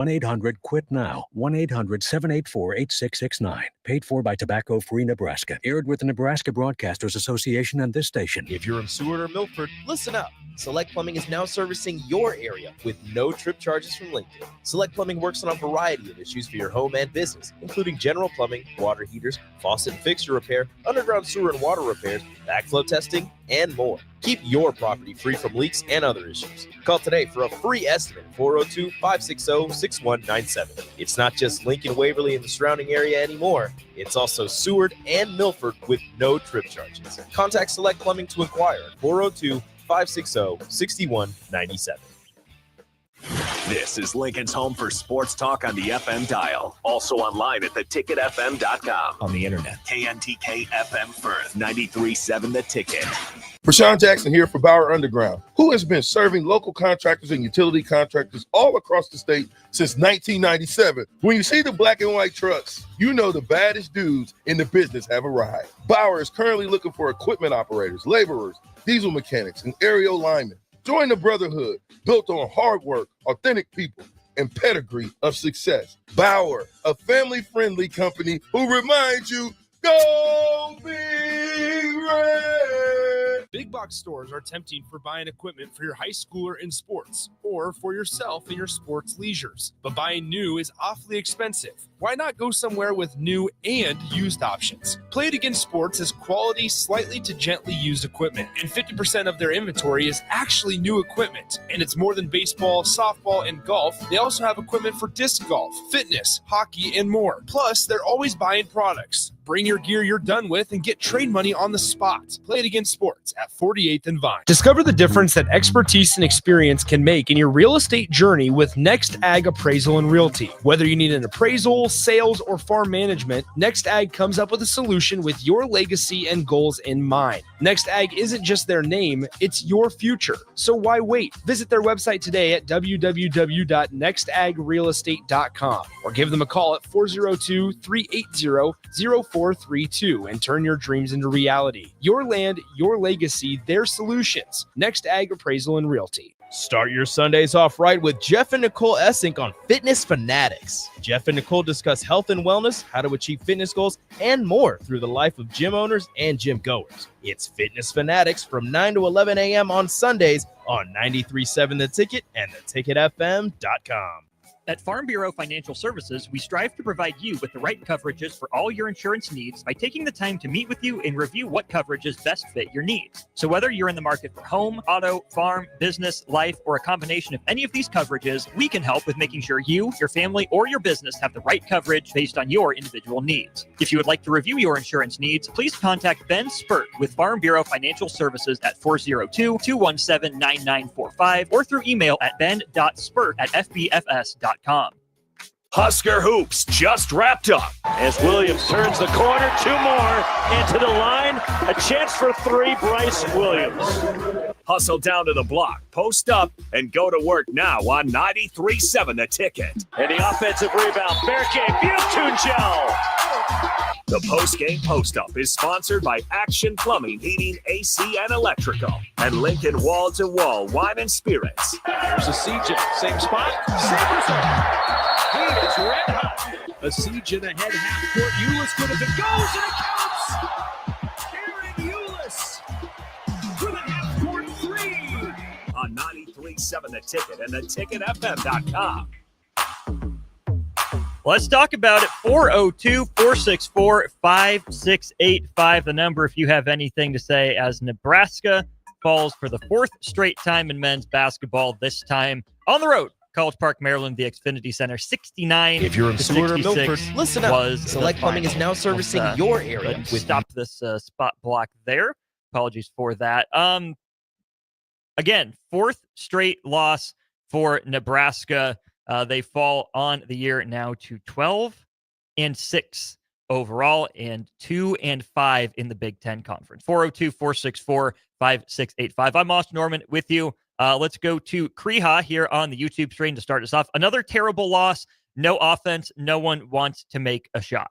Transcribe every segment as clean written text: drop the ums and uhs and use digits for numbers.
1-800-QUIT-NOW. 1-800-784-8669. Paid for by Tobacco Free Nebraska. Aired with the Nebraska Broadcasters Association and this station. If you're in Seward or Milford, listen up. Select Plumbing is now servicing your area with no trip charges from Lincoln. Select Plumbing works on a variety of issues for your home and business, including general plumbing, water heaters, faucet and fixture repair, underground sewer and water repairs, backflow testing, and more. Keep your property free from leaks and other issues. Call today for a free estimate, 402-560-6197. It's not just Lincoln, Waverly, and the surrounding area anymore. It's also Seward and Milford with no trip charges. Contact Select Plumbing to inquire at 402-560-6197. This is Lincoln's home for sports talk on the FM dial. Also online at theticketfm.com. On the internet. KNTK FM Firth, 93.7 The Ticket. Rashawn Jackson here for Bauer Underground, who has been serving local contractors and utility contractors all across the state since 1997. When you see the black and white trucks, you know the baddest dudes in the business have arrived. Bauer is currently looking for equipment operators, laborers, diesel mechanics, and aerial linemen. Join the brotherhood built on hard work, authentic people, and pedigree of success. Bauer, a family-friendly company who reminds you, go Big Red! Big box stores are tempting for buying equipment for your high schooler in sports or for yourself in your sports leisures. But buying new is awfully expensive. Why not go somewhere with new and used options? Play It Again Sports has quality, slightly to gently used equipment, and 50% of their inventory is actually new equipment. And it's more than baseball, softball, and golf. They also have equipment for disc golf, fitness, hockey, and more. Plus, they're always buying products. Bring your gear you're done with and get trade money on the spot. Play It Again Sports at 48th and Vine. Discover the difference that expertise and experience can make in your real estate journey with Next Ag Appraisal and Realty. Whether you need an appraisal, sales, or farm management, Next Ag comes up with a solution with your legacy and goals in mind. Next Ag isn't just their name, it's your future. So why wait? Visit their website today at www.nextagrealestate.com or give them a call at 402-380-0432 and turn your dreams into reality. Your land, your legacy, their solutions. Next Ag Appraisal and Realty. Start your Sundays off right with Jeff and Nicole Essink on Fitness Fanatics. Jeff and Nicole discuss health and wellness, how to achieve fitness goals, and more through the life of gym owners and gym goers. It's Fitness Fanatics from 9 to 11 a.m. on Sundays on 93.7 The Ticket and theticketfm.com. At Farm Bureau Financial Services, we strive to provide you with the right coverages for all your insurance needs by taking the time to meet with you and review what coverages best fit your needs. So whether you're in the market for home, auto, farm, business, life, or a combination of any of these coverages, we can help with making sure you, your family, or your business have the right coverage based on your individual needs. If you would like to review your insurance needs, please contact Ben Spurt with Farm Bureau Financial Services at 402-217-9945 or through email at ben.spurt@fbfs.com. Husker Hoops just wrapped up. As Williams turns the corner, two more into the line. A chance for three, Bryce Williams. Hustle down to the block, post up, and go to work now on 93.7 The Ticket. And the offensive rebound. Berke Butunjel. The post-game post-up is sponsored by Action Plumbing, Heating, AC, and Electrical, and Lincoln Wall-to-Wall Wine and Spirits. Here's a CJ, same spot. Sabres it. He is red hot. A siege in the head half court. Eulis good as it goes, and it counts. Aaron Eulis with a half court three. On 93.7 The Ticket and theticketfm.com. Let's talk about it. 402-464-5685, the number if you have anything to say, as Nebraska falls for the fourth straight time in men's basketball, this time on the road. College Park, Maryland, the Xfinity Center, 69. If you're in Seward or Milford, listen up. Select Plumbing is now servicing your area. With stop this spot block there. Apologies for that. Again, fourth straight loss for Nebraska. They fall on the year now to 12-6 overall and 2-5 in the Big Ten Conference. 402-464-5685. I'm Austin Norman with you. Let's go to Kriha here on the YouTube stream to start us off. Another terrible loss. No offense. No one wants to make a shot.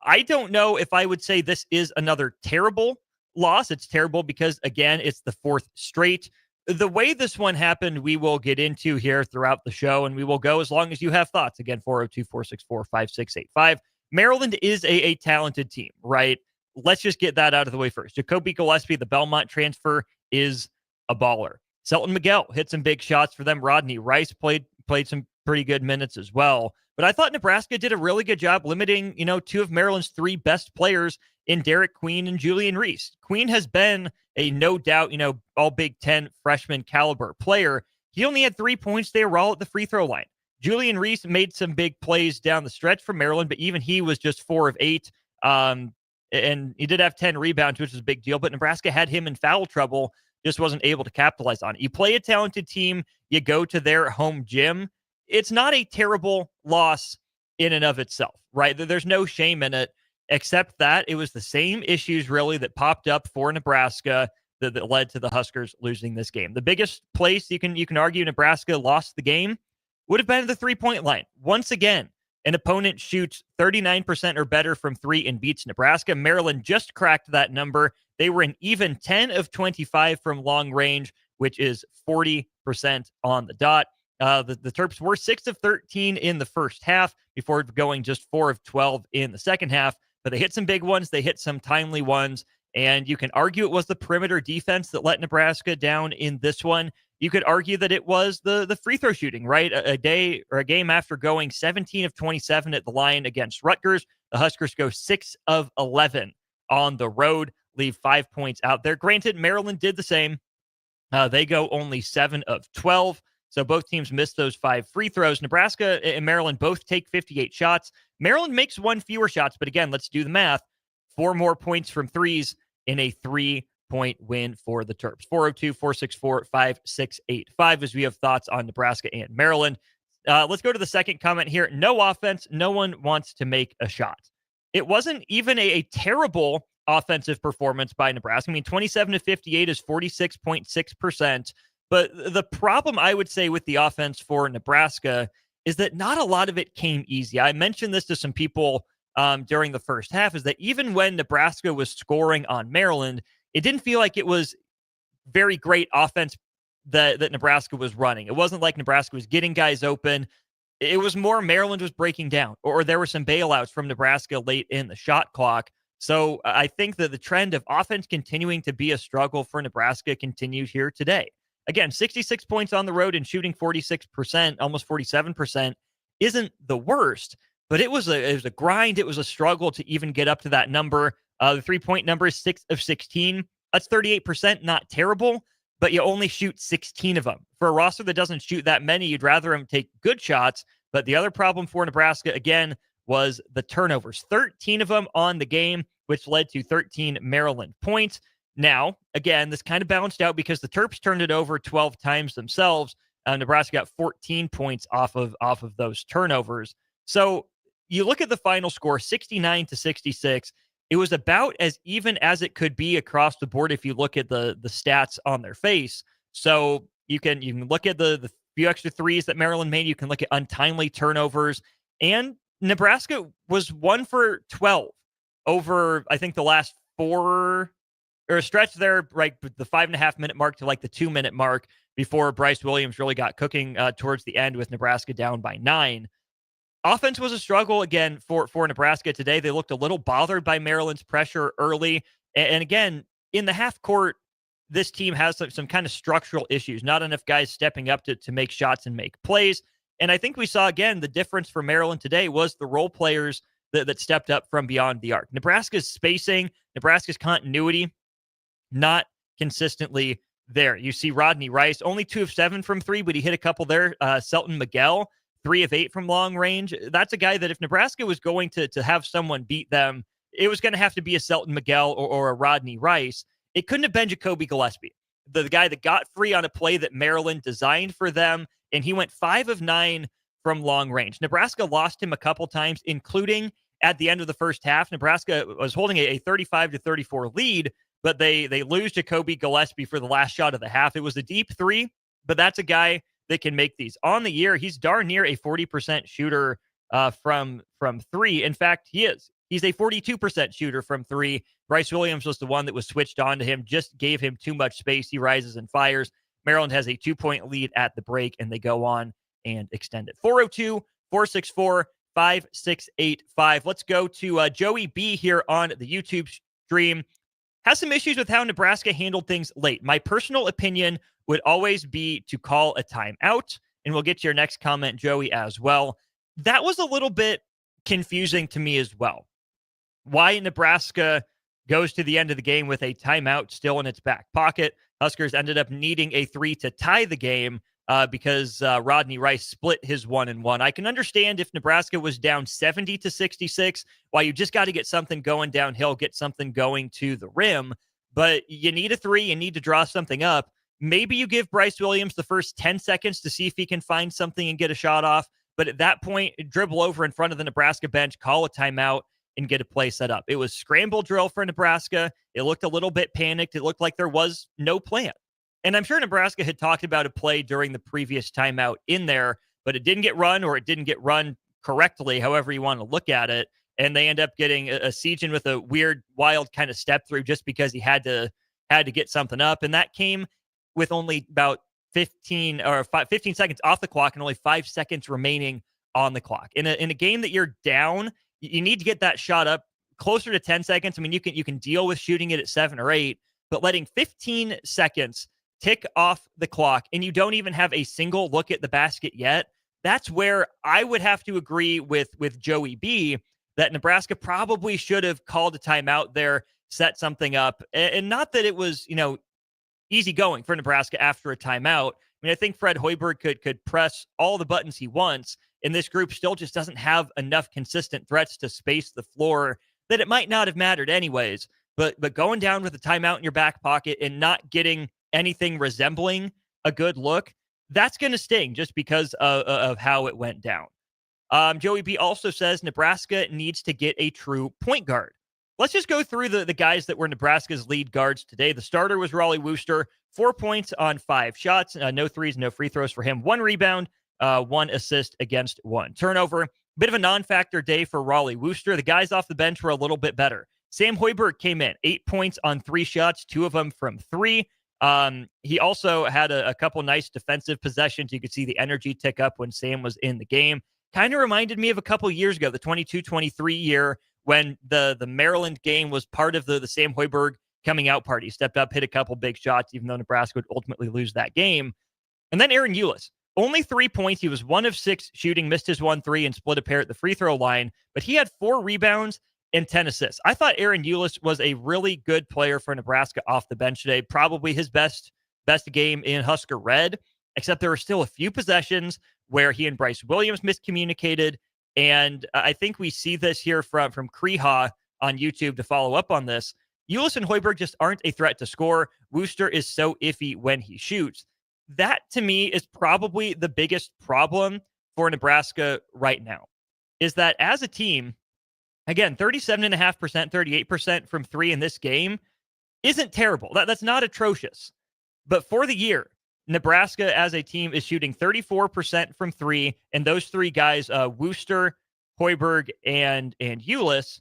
I don't know if I would say this is another terrible loss. It's terrible because, again, it's the fourth straight. The way this one happened, we will get into here throughout the show, and we will go as long as you have thoughts. Again, 402-464-5685. Maryland is a talented team, right? Let's just get that out of the way first. Jacoby Gillespie, the Belmont transfer, is a baller. Selton Miguel hit some big shots for them. Rodney Rice played some pretty good minutes as well. But I thought Nebraska did a really good job limiting, two of Maryland's three best players in Derek Queen and Julian Reese. Queen has been a no doubt, all Big Ten freshman caliber player. He only had 3 points. They were all at the free throw line. Julian Reese made some big plays down the stretch for Maryland, but even he was just 4 of 8. And he did have 10 rebounds, which is a big deal. But Nebraska had him in foul trouble, just wasn't able to capitalize on it. You play a talented team, you go to their home gym. It's not a terrible loss in and of itself, right? There's no shame in it, except that it was the same issues really that popped up for Nebraska that led to the Huskers losing this game. The biggest place you can argue Nebraska lost the game would have been the 3-point line. Once again, an opponent shoots 39% or better from 3 and beats Nebraska. Maryland just cracked that number. They were an even 10 of 25 from long range, which is 40% on the dot. The Terps were 6 of 13 in the first half before going just 4 of 12 in the second half. But they hit some big ones. They hit some timely ones. And you can argue it was the perimeter defense that let Nebraska down in this one. You could argue that it was the free throw shooting, right? A game after going 17 of 27 at the line against Rutgers, the Huskers go 6 of 11 on the road, leave 5 points out there. Granted, Maryland did the same. They go only 7 of 12. So both teams missed those 5 free throws. Nebraska and Maryland both take 58 shots. Maryland makes 1 fewer shots, but again, let's do the math. 4 more points from threes in a 3-point win for the Terps. 402-464-5685 as we have thoughts on Nebraska and Maryland. Let's go to the second comment here. No offense. No one wants to make a shot. It wasn't even a terrible offensive performance by Nebraska. I mean, 27 to 58 is 46.6%. But the problem I would say with the offense for Nebraska is that not a lot of it came easy. I mentioned this to some people during the first half, is that even when Nebraska was scoring on Maryland, it didn't feel like it was very great offense that Nebraska was running. It wasn't like Nebraska was getting guys open. It was more Maryland was breaking down, or there were some bailouts from Nebraska late in the shot clock. So I think that the trend of offense continuing to be a struggle for Nebraska continues here today. Again, 66 points on the road and shooting 46%, almost 47%, isn't the worst, but it was a grind. It was a struggle to even get up to that number. The 3-point number is 6 of 16. That's 38%, not terrible, but you only shoot 16 of them. For a roster that doesn't shoot that many, you'd rather them take good shots. But the other problem for Nebraska, again, was the turnovers. 13 of them on the game, which led to 13 Maryland points. Now, again, this kind of balanced out because the Terps turned it over 12 times themselves. Nebraska got 14 points off of those turnovers. So you look at the final score, 69 to 66. It was about as even as it could be across the board if you look at the stats on their face. So you can look at the few extra threes that Maryland made. You can look at untimely turnovers. And Nebraska was 1 for 12 over, I think, the last 4 or a stretch there, right, the 5.5 minute mark to like the 2 minute mark before Bryce Williams really got cooking towards the end with Nebraska down by 9. Offense was a struggle again for Nebraska today. They looked a little bothered by Maryland's pressure early. And again, in the half court, this team has some kind of structural issues, not enough guys stepping up to make shots and make plays. And I think we saw, again, the difference for Maryland today was the role players that stepped up from beyond the arc. Nebraska's spacing, Nebraska's continuity, not consistently there. You see Rodney Rice, only 2 of 7 from 3, but he hit a couple there. Selton Miguel, 3 of 8 from long range. That's a guy that if Nebraska was going to have someone beat them, it was going to have to be a Selton Miguel or a Rodney Rice. It couldn't have been Jacoby Gillespie, the guy that got free on a play that Maryland designed for them, and he went 5 of 9 from long range. Nebraska lost him a couple times, including at the end of the first half. Nebraska was holding a 35-34 lead, but they lose Jacoby Gillespie for the last shot of the half. It was a deep 3, but that's a guy that can make these. On the year, he's darn near a 40% shooter from 3. In fact, he is. He's a 42% shooter from 3. Bryce Williams was the one that was switched on to him, just gave him too much space. He rises and fires. Maryland has a 2-point lead at the break, and they go on and extend it. 402-464-5685. Let's go to Joey B here on the YouTube stream. Has some issues with how Nebraska handled things late. My personal opinion would always be to call a timeout, and we'll get to your next comment, Joey, as well. That was a little bit confusing to me as well. Why Nebraska goes to the end of the game with a timeout still in its back pocket. Huskers ended up needing a 3 to tie the game because Rodney Rice split his 1-1. I can understand if Nebraska was down 70-66, why you just got to get something going downhill, get something going to the rim. But you need a 3, you need to draw something up. Maybe you give Bryce Williams the first 10 seconds to see if he can find something and get a shot off. But at that point, dribble over in front of the Nebraska bench, call a timeout, and get a play set up. It was scramble drill for Nebraska. It looked a little bit panicked. It looked like there was no plan. And I'm sure Nebraska had talked about a play during the previous timeout in there, but it didn't get run, or it didn't get run correctly, however you want to look at it. And they end up getting a Sejan with a weird, wild kind of step through just because he had to get something up. And that came with only about 15 seconds off the clock and only 5 seconds remaining on the clock. In a game that you're down, you need to get that shot up closer to 10 seconds. I mean, you can deal with shooting it at 7 or 8, but letting 15 seconds tick off the clock and you don't even have a single look at the basket yet, that's where I would have to agree with Joey B that Nebraska probably should have called a timeout there, set something up. And not that it was, easy going for Nebraska after a timeout. I mean, I think Fred Hoiberg could press all the buttons he wants, and this group still just doesn't have enough consistent threats to space the floor that it might not have mattered anyways. But going down with a timeout in your back pocket and not getting anything resembling a good look, that's going to sting just because of how it went down. Joey B also says Nebraska needs to get a true point guard. Let's just go through the guys that were Nebraska's lead guards today. The starter was Raleigh Wooster, 4 points on 5 shots, no threes, no free throws for him, 1 rebound, 1 assist against 1 turnover. Bit of a non-factor day for Raleigh Wooster. The guys off the bench were a little bit better. Sam Hoiberg came in, 8 points on 3 shots, 2 of them from 3. He also had a couple nice defensive possessions. You could see the energy tick up when Sam was in the game. Kind of reminded me of a couple years ago, the 22-23 year, when the Maryland game was part of the Sam Hoiberg coming out party. Stepped up, hit a couple big shots, even though Nebraska would ultimately lose that game. And then Aaron Eulis, only 3 points. He was 1 of 6 shooting, missed his 1-3 and split a pair at the free throw line, but he had 4 rebounds and 10 assists. I thought Aaron Eulis was a really good player for Nebraska off the bench today. Probably his best game in Husker Red, except there were still a few possessions where he and Bryce Williams miscommunicated. And I think we see this here from Kreha on YouTube to follow up on this. Eulis and Hoiberg just aren't a threat to score. Wooster is so iffy when he shoots. That, to me, is probably the biggest problem for Nebraska right now, is that as a team, again, 37.5%, 38% from 3 in this game isn't terrible. That's not atrocious. But for the year, Nebraska as a team is shooting 34% from 3, and those 3 guys, Wooster, Hoiberg, and Eulis,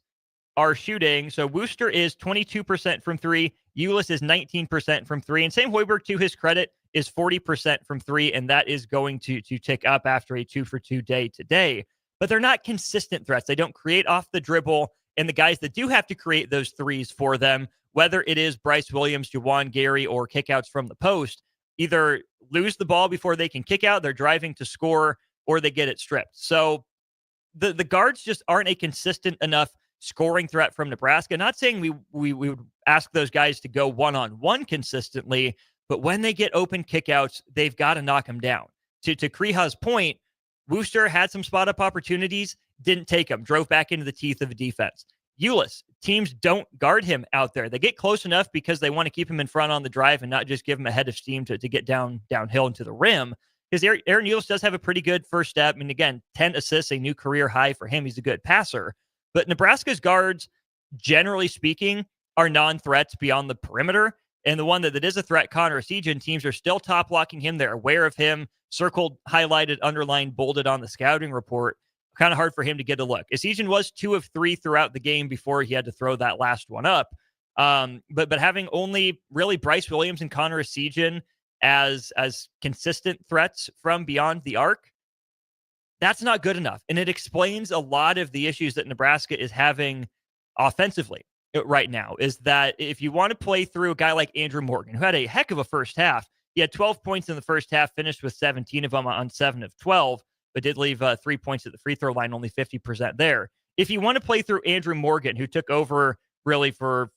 are shooting. So Wooster is 22% from 3, Eulis is 19% from 3, and Sam Hoiberg, to his credit, is 40% from 3, and that is going to tick up after a 2-for-2 day today. But they're not consistent threats. They don't create off the dribble, and the guys that do have to create those threes for them, whether it is Bryce Williams, Juwan Gary, or kickouts from the post, either lose the ball before they can kick out, they're driving to score, or they get it stripped. So the guards just aren't a consistent enough scoring threat from Nebraska. Not saying we would ask those guys to go one-on-one consistently, but when they get open kickouts, they've got to knock them down. To Kreha's point, Wooster had some spot-up opportunities, didn't take them, drove back into the teeth of a defense. Eulis, teams don't guard him out there. They get close enough because they want to keep him in front on the drive and not just give him a head of steam to get downhill into the rim. Because Aaron Eulis does have a pretty good first step. I mean, again, 10 assists, a new career high for him. He's a good passer. But Nebraska's guards, generally speaking, are non-threats beyond the perimeter. And the one that is a threat, Connor Sejan, teams are still top-locking him. They're aware of him, circled, highlighted, underlined, bolded on the scouting report. Kind of hard for him to get a look. Sejan was 2 of 3 throughout the game before he had to throw that last one up. But having only really Bryce Williams and Connor Sejan as consistent threats from beyond the arc, that's not good enough. And it explains a lot of the issues that Nebraska is having offensively right now, is that if you want to play through a guy like Andrew Morgan, who had a heck of a first half, he had 12 points in the first half, finished with 17 of them on 7 of 12, but did leave 3 points at the free throw line, only 50% there. If you want to play through Andrew Morgan, who took over really for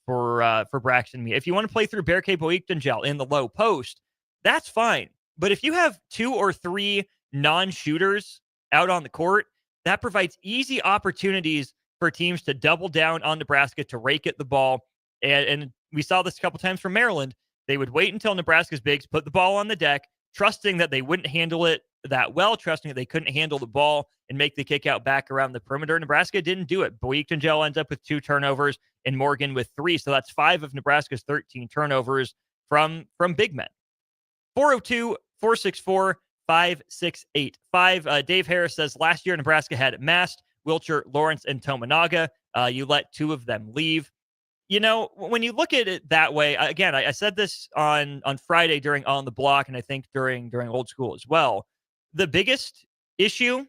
Braxton Mia, if you want to play through Berke Boiktangel in the low post, that's fine. But if you have 2 or 3 non-shooters out on the court, that provides easy opportunities for teams to double down on Nebraska, to rake at the ball. And we saw this a couple times from Maryland. They would wait until Nebraska's bigs put the ball on the deck, trusting that they wouldn't handle it that well, trusting that they couldn't handle the ball and make the kick out back around the perimeter. Nebraska didn't do it. Boiktangel ends up with 2 turnovers and Morgan with 3. So that's 5 of Nebraska's 13 turnovers from big men. 402-464-5685. Dave Harris says, last year Nebraska had Mast, Wilcher, Lawrence, and Tominaga. You let 2 of them leave. You know, when you look at it that way, again, I said this on Friday during On the Block, and I think during Old School as well. The biggest issue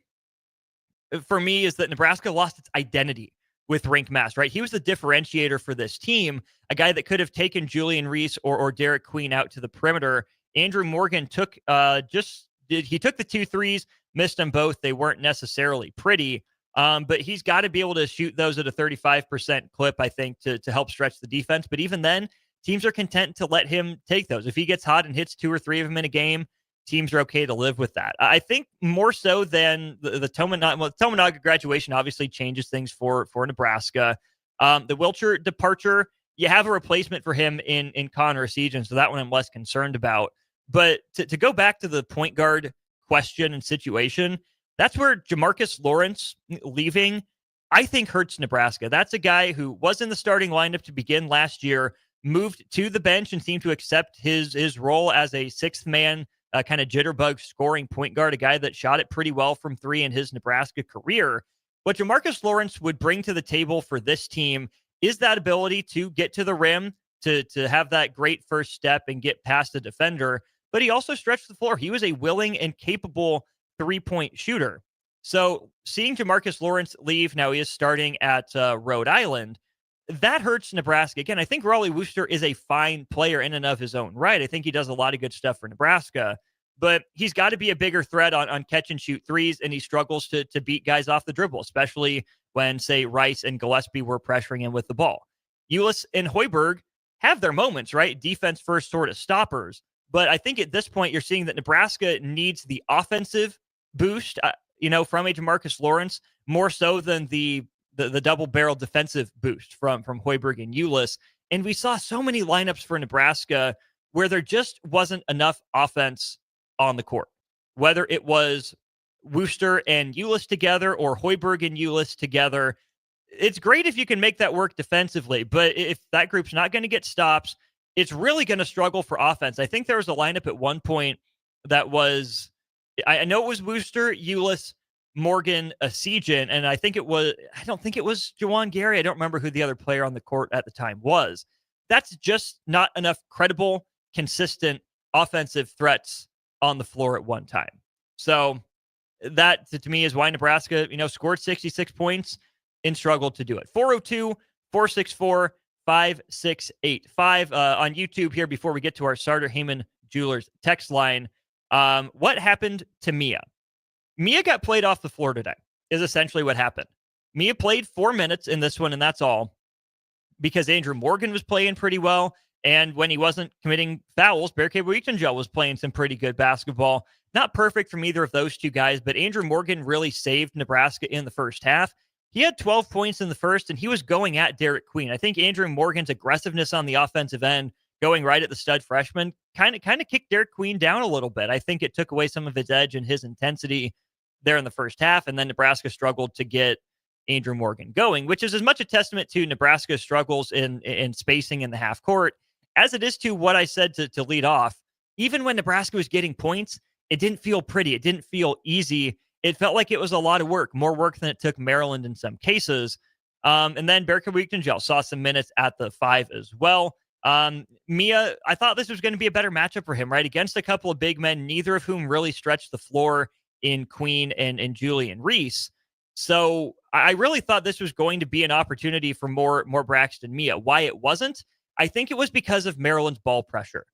for me is that Nebraska lost its identity with Rink Mast, right? He was the differentiator for this team, a guy that could have taken Julian Reese or Derek Queen out to the perimeter. Andrew Morgan took took the 2 threes, missed them both. They weren't necessarily pretty, but he's got to be able to shoot those at a 35% clip, I think, to help stretch the defense. But even then, teams are content to let him take those. If he gets hot and hits 2 or 3 of them in a game, teams are okay to live with that. I think more so than the Tominaga graduation obviously changes things for Nebraska. The Wilcher departure, you have a replacement for him in Connor Sejan, so that one I'm less concerned about. But to go back to the point guard question and situation, that's where Jamarcus Lawrence leaving, I think, hurts Nebraska. That's a guy who was in the starting lineup to begin last year, moved to the bench and seemed to accept his role as a 6th man, kind of jitterbug scoring point guard, a guy that shot it pretty well from 3 in his Nebraska career. What Jamarcus Lawrence would bring to the table for this team is that ability to get to the rim, to have that great first step and get past the defender. But he also stretched the floor. He was a willing and capable 3-point shooter. So seeing Jamarcus Lawrence leave, now he is starting at Rhode Island, that hurts Nebraska. Again, I think Raleigh Wooster is a fine player in and of his own right. I think he does a lot of good stuff for Nebraska, but he's got to be a bigger threat on catch and shoot threes, and he struggles to beat guys off the dribble, especially when, say, Rice and Gillespie were pressuring him with the ball. Ulis and Hoiberg have their moments, right? Defense first sort of stoppers. But I think at this point, you're seeing that Nebraska needs the offensive boost, from a Jamarcus Lawrence, more so than the double-barrel defensive boost from Hoiberg and Ulis. And we saw so many lineups for Nebraska where there just wasn't enough offense on the court. Whether it was Wooster and Ulis together or Hoiberg and Ulis together, it's great if you can make that work defensively, but if that group's not going to get stops, it's really going to struggle for offense. I think there was a lineup at one point that was, I know it was Wooster, Ulis, Morgan, Sejan, and I don't think it was Juwan Gary. I don't remember who the other player on the court at the time was. That's just not enough credible, consistent offensive threats on the floor at one time. So that, to me, is why Nebraska, scored 66 points and struggled to do it. 402-464-5685 on YouTube here before we get to our Sartor Heyman Jewelers text line. What happened to Mia? Mia got played off the floor today, is essentially what happened. Mia played 4 minutes in this one, and that's all, because Andrew Morgan was playing pretty well, and when he wasn't committing fouls, Berke Boiktangel was playing some pretty good basketball. Not perfect from either of those two guys, but Andrew Morgan really saved Nebraska in the first half. He had 12 points in the first, and he was going at Derek Queen. I think Andrew Morgan's aggressiveness on the offensive end, going right at the stud freshman, kind of kicked Derek Queen down a little bit. I think it took away some of his edge and his intensity there in the first half, and then Nebraska struggled to get Andrew Morgan going, which is as much a testament to Nebraska's struggles in spacing in the half court as it is to what I said to lead off. Even when Nebraska was getting points, it didn't feel pretty. It didn't feel easy. It felt like it was a lot of work, more work than it took Maryland in some cases. And then Berke Boiktangel saw some minutes at the 5 as well. Mia, I thought this was going to be a better matchup for him, right? Against a couple of big men, neither of whom really stretched the floor in Queen and Julian Reese. So I really thought this was going to be an opportunity for more Braxton Mia. Why it wasn't? I think it was because of Maryland's ball pressure.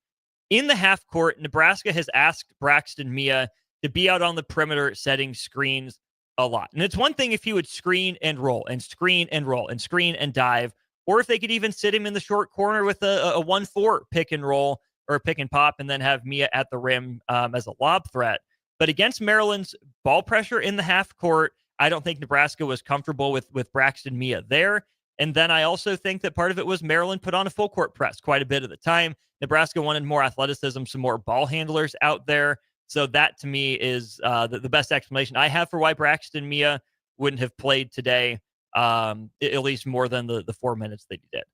In the half court, Nebraska has asked Braxton Mia to be out on the perimeter setting screens a lot. And it's one thing if he would screen and roll and screen and roll and screen and dive, or if they could even sit him in the short corner with a 1-4 pick and roll or pick and pop and then have Mia at the rim as a lob threat. But against Maryland's ball pressure in the half court, I don't think Nebraska was comfortable with Braxton Mia there. And then I also think that part of it was Maryland put on a full court press quite a bit of the time. Nebraska wanted more athleticism, some more ball handlers out there. So that to me is the best explanation I have for why Braxton Mia wouldn't have played today, at least more than the 4 minutes that he did.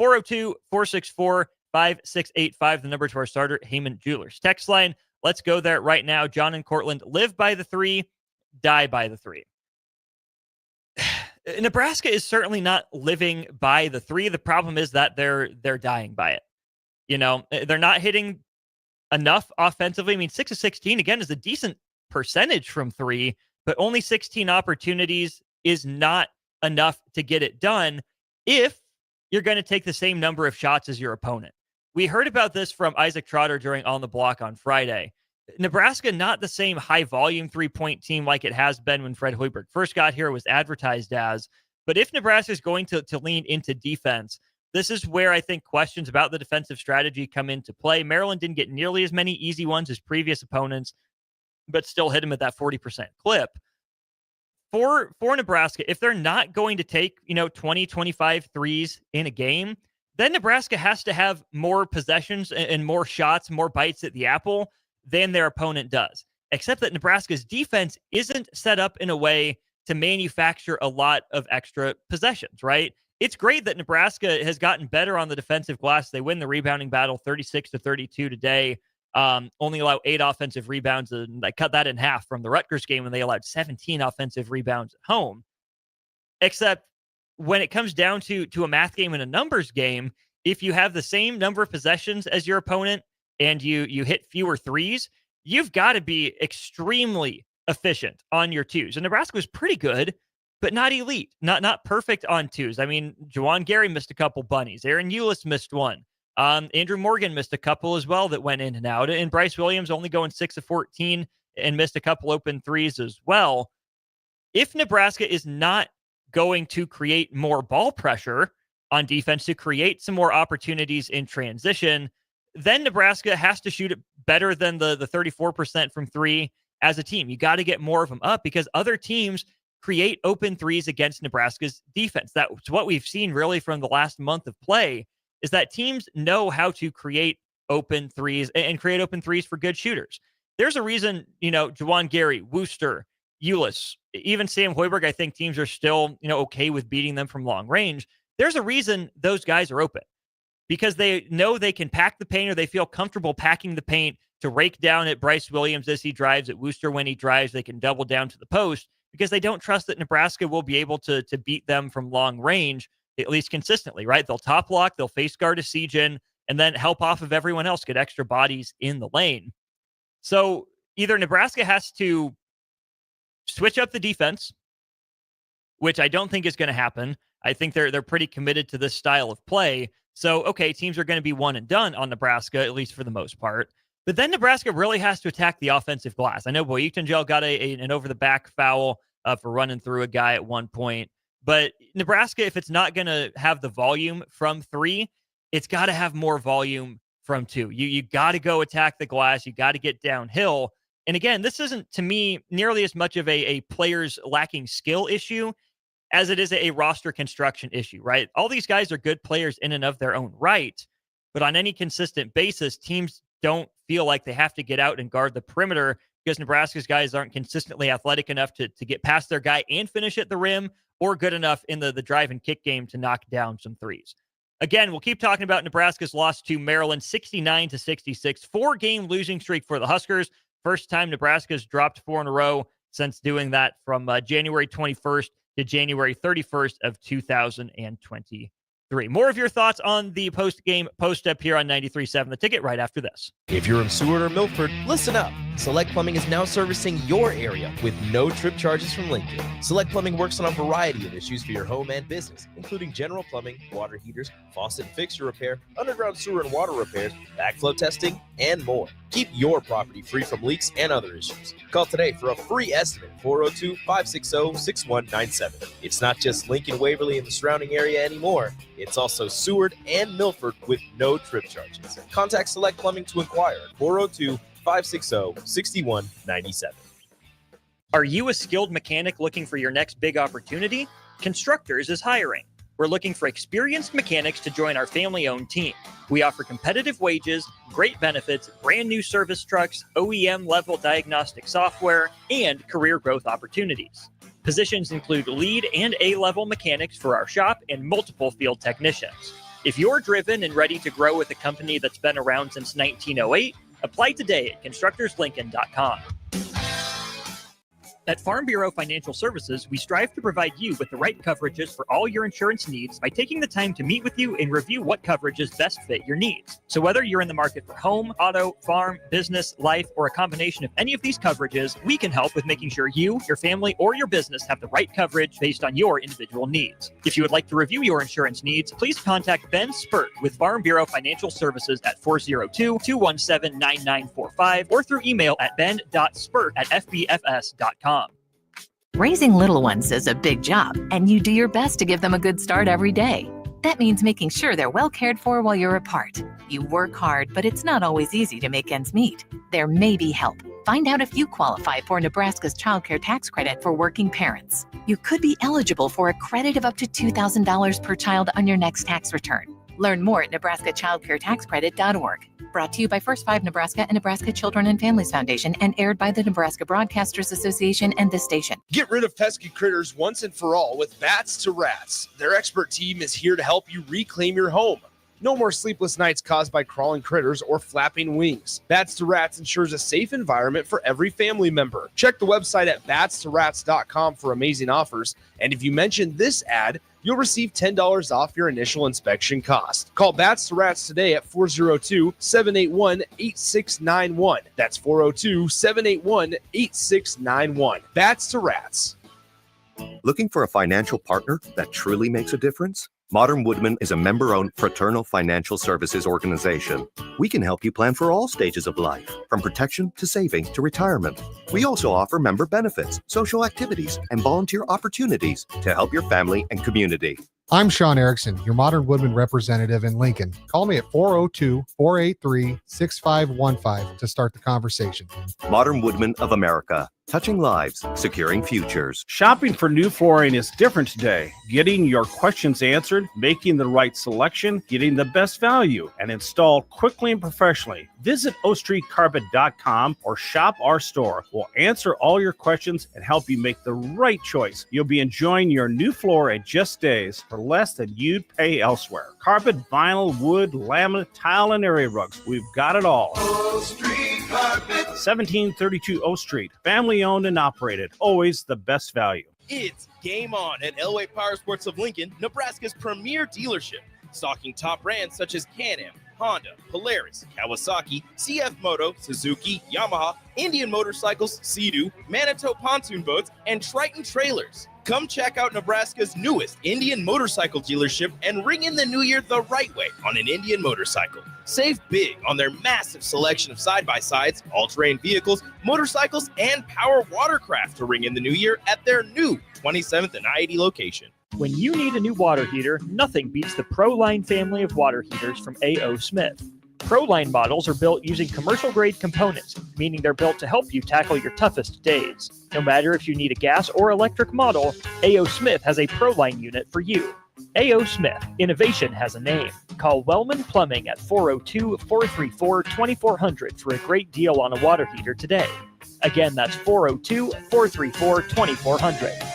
402-464-5685, the number to our starter, Heyman Jewelers. Text line, let's go there right now. John and Cortland, live by the 3, die by the 3. Nebraska is certainly not living by the 3. The problem is that they're dying by it. You know, they're not hitting enough offensively. I mean, 6 of 16, again, is a decent percentage from 3, but only 16 opportunities is not enough to get it done if you're going to take the same number of shots as your opponent. We heard about this from Isaac Trotter during On the Block on Friday. Nebraska, not the same high-volume three-point team like it has been when Fred Hoiberg first got here, was advertised as. But if Nebraska is going to lean into defense, this is where I think questions about the defensive strategy come into play. Maryland didn't get nearly as many easy ones as previous opponents, but still hit them at that 40% clip. For Nebraska, if they're not going to take, 20, 25 threes in a game, then Nebraska has to have more possessions and more shots, more bites at the apple than their opponent does. Except that Nebraska's defense isn't set up in a way to manufacture a lot of extra possessions, right? It's great that Nebraska has gotten better on the defensive glass. They win the rebounding battle 36-32 today. Only allow 8 offensive rebounds, and I cut that in half from the Rutgers game when they allowed 17 offensive rebounds at home. Except when it comes down to a math game and a numbers game, if you have the same number of possessions as your opponent and you hit fewer threes, you've got to be extremely efficient on your twos. And Nebraska was pretty good, but not elite, not perfect on twos. I mean, Juwan Gary missed a couple bunnies. Aaron Eulis missed one. Andrew Morgan missed a couple as well that went in and out. And Bryce Williams only going 6 of 14 and missed a couple open threes as well. If Nebraska is not going to create more ball pressure on defense to create some more opportunities in transition, then Nebraska has to shoot it better than the 34% from 3 as a team. You got to get more of them up because other teams create open threes against Nebraska's defense. That's what we've seen really from the last month of play, is that teams know how to create open threes and create open threes for good shooters. There's a reason, Juwan Gary, Wooster, Eulis, even Sam Hoiberg, I think teams are still, okay with beating them from long range. There's a reason those guys are open because they know they can pack the paint or they feel comfortable packing the paint to rake down at Bryce Williams as he drives, at Wooster when he drives. They can double down to the post because they don't trust that Nebraska will be able to beat them from long range, at least consistently, right? They'll top lock, they'll face guard a Siegen, and then help off of everyone else, get extra bodies in the lane. So either Nebraska has to switch up the defense, which I don't think is going to happen. I think they're pretty committed to this style of play. So, okay, teams are going to be one and done on Nebraska, at least for the most part. But then Nebraska really has to attack the offensive glass. I know Boyuktangel got an over-the-back foul for running through a guy at one point. But Nebraska, if it's not going to have the volume from 3, it's got to have more volume from 2. You got to go attack the glass. You got to get downhill. And again, this isn't, to me, nearly as much of a players lacking skill issue as it is a roster construction issue, right? All these guys are good players in and of their own right. But on any consistent basis, teams don't feel like they have to get out and guard the perimeter because Nebraska's guys aren't consistently athletic enough to get past their guy and finish at the rim, or good enough in the drive and kick game to knock down some threes. Again, we'll keep talking about Nebraska's loss to Maryland, 69-66, 4-game losing streak for the Huskers. First time Nebraska's dropped 4 in a row since doing that from January 21st to January 31st of 2021. 3. More of your thoughts on the post-game post-up here on 93.7 The Ticket right after this. If you're in Seward or Milford, listen up. Select Plumbing is now servicing your area with no trip charges from Lincoln. Select Plumbing works on a variety of issues for your home and business, including general plumbing, water heaters, faucet and fixture repair, underground sewer and water repairs, backflow testing, and more. Keep your property free from leaks and other issues. Call today for a free estimate, 402-560-6197. It's not just Lincoln, Waverly, and the surrounding area anymore. It's also Seward and Milford with no trip charges. Contact Select Plumbing to inquire at 402-560-6197. Are you a skilled mechanic looking for your next big opportunity? Constructors is hiring. We're looking for experienced mechanics to join our family-owned team. We offer competitive wages, great benefits, brand new service trucks, OEM-level diagnostic software, and career growth opportunities. Positions include lead and A-level mechanics for our shop and multiple field technicians. If you're driven and ready to grow with a company that's been around since 1908, apply today at constructorslincoln.com. At Farm Bureau Financial Services, we strive to provide you with the right coverages for all your insurance needs by taking the time to meet with you and review what coverages best fit your needs. So whether you're in the market for home, auto, farm, business, life, or a combination of any of these coverages, we can help with making sure you, your family, or your business have the right coverage based on your individual needs. If you would like to review your insurance needs, please contact Ben Spurt with Farm Bureau Financial Services at 402-217-9945 or through email at ben.spurt@fbfs.com. Raising little ones is a big job, and you do your best to give them a good start every day. That means making sure they're well cared for while you're apart. You work hard, but it's not always easy to make ends meet. There may be help. Find out if you qualify for Nebraska's Child Care Tax Credit for working parents. You could be eligible for a credit of up to $2,000 per child on your next tax return. Learn more at nebraskachildcaretaxcredit.org. Brought to you by First 5 Nebraska and Nebraska Children and Families Foundation and aired by the Nebraska Broadcasters Association and this station. Get rid of pesky critters once and for all with Bats to Rats. Their expert team is here to help you reclaim your home. No more sleepless nights caused by crawling critters or flapping wings. Bats to Rats ensures a safe environment for every family member. Check the website at batstoRats.com for amazing offers. And if you mention this ad, you'll receive $10 off your initial inspection cost. Call Bats to Rats today at 402-781-8691. That's 402-781-8691. Bats to Rats. Looking for a financial partner that truly makes a difference? Modern Woodman is a member-owned fraternal financial services organization. We can help you plan for all stages of life, from protection to saving to retirement. We also offer member benefits, social activities, and volunteer opportunities to help your family and community. I'm Sean Erickson, your Modern Woodman representative in Lincoln. Call me at 402-483-6515 to start the conversation. Modern Woodman of America, touching lives, securing futures. Shopping for new flooring is different today. Getting your questions answered, making the right selection, getting the best value, and installed quickly and professionally. Visit OStreetCarpet.com or shop our store. We'll answer all your questions and help you make the right choice. You'll be enjoying your new floor in just days for less than you'd pay elsewhere. Carpet, vinyl, wood, laminate, tile, and area rugs. We've got it all. O Street Carpet. 1732 O Street. Family owned and operated. Always the best value. It's game on at Elway Power Sports of Lincoln, Nebraska's premier dealership. Stocking top brands such as Can-Am, Honda, Polaris, Kawasaki, CF Moto, Suzuki, Yamaha, Indian Motorcycles, Sea-Doo, Manitou pontoon boats, and Triton trailers. Come check out Nebraska's newest Indian motorcycle dealership and ring in the new year the right way on an Indian motorcycle. Save big on their massive selection of side-by-sides, all-terrain vehicles, motorcycles, and power watercraft to ring in the new year at their new 27th and I-80 location. When you need a new water heater, nothing beats the ProLine family of water heaters from A.O. Smith. ProLine models are built using commercial-grade components, meaning they're built to help you tackle your toughest days. No matter if you need a gas or electric model, A.O. Smith has a ProLine unit for you. A.O. Smith, innovation has a name. Call Wellman Plumbing at 402-434-2400 for a great deal on a water heater today. Again, that's 402-434-2400.